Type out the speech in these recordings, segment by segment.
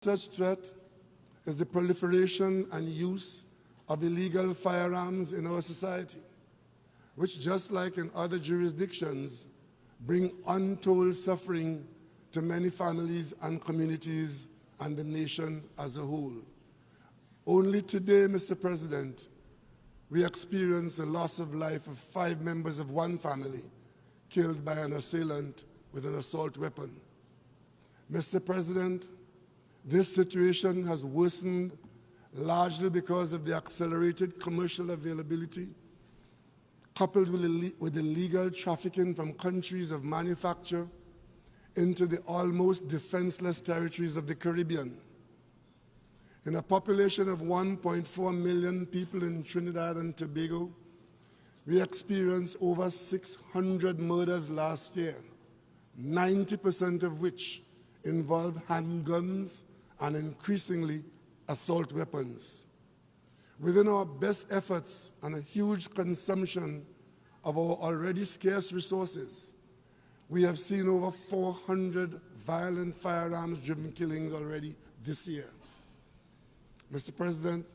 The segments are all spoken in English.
such threat is the proliferation and use of illegal firearms in our society, which, just like in other jurisdictions, bring untold suffering to many families and communities and the nation as a whole. Only today, Mr. President, we experience the loss of life of 5 members of one family killed by an assailant with an assault weapon. Mr. President, this situation has worsened largely because of the accelerated commercial availability, coupled with illegal trafficking from countries of manufacture into the almost defenseless territories of the Caribbean. In a population of 1.4 million people in Trinidad and Tobago, we experienced over 600 murders last year, 90% of which involved handguns and increasingly assault weapons. Within our best efforts and a huge consumption of our already scarce resources, we have seen over 400 violent firearms-driven killings already this year. Mr. President,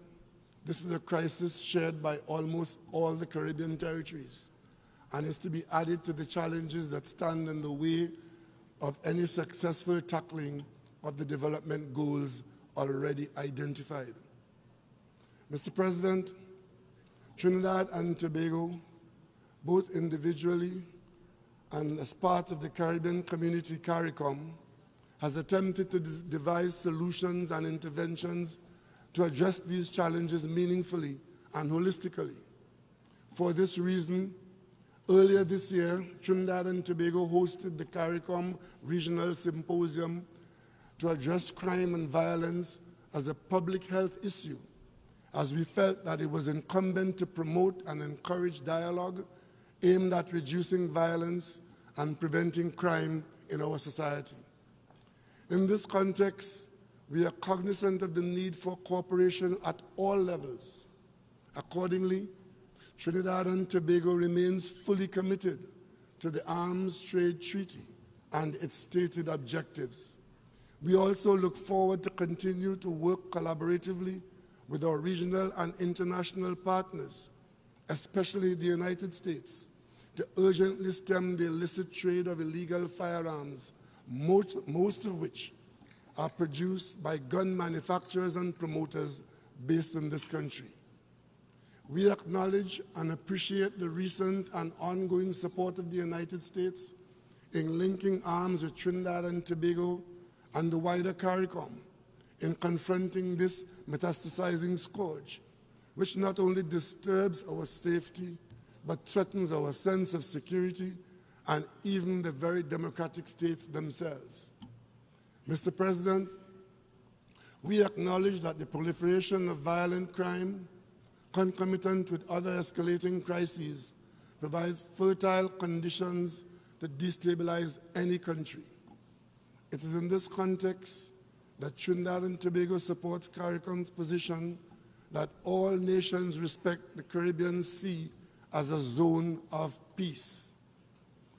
this is a crisis shared by almost all the Caribbean territories and is to be added to the challenges that stand in the way of any successful tackling of the development goals already identified. Mr. President, Trinidad and Tobago, both individually and as part of the Caribbean Community CARICOM, has attempted to devise solutions and interventions to address these challenges meaningfully and holistically. For this reason, earlier this year, Trinidad and Tobago hosted the CARICOM Regional Symposium to address crime and violence as a public health issue, as we felt that it was incumbent to promote and encourage dialogue aimed at reducing violence and preventing crime in our society. In this context, we are cognizant of the need for cooperation at all levels. Accordingly, Trinidad and Tobago remains fully committed to the Arms Trade Treaty and its stated objectives. We also look forward to continue to work collaboratively with our regional and international partners, especially the United States, to urgently stem the illicit trade of illegal firearms, most of which are produced by gun manufacturers and promoters based in this country. We acknowledge and appreciate the recent and ongoing support of the United States in linking arms with Trinidad and Tobago and the wider CARICOM in confronting this metastasizing scourge, which not only disturbs our safety, but threatens our sense of security and even the very democratic states themselves. Mr. President, we acknowledge that the proliferation of violent crime, concomitant with other escalating crises, provides fertile conditions to destabilize any country. It is in this context that Trinidad and Tobago supports CARICOM's position that all nations respect the Caribbean Sea as a zone of peace.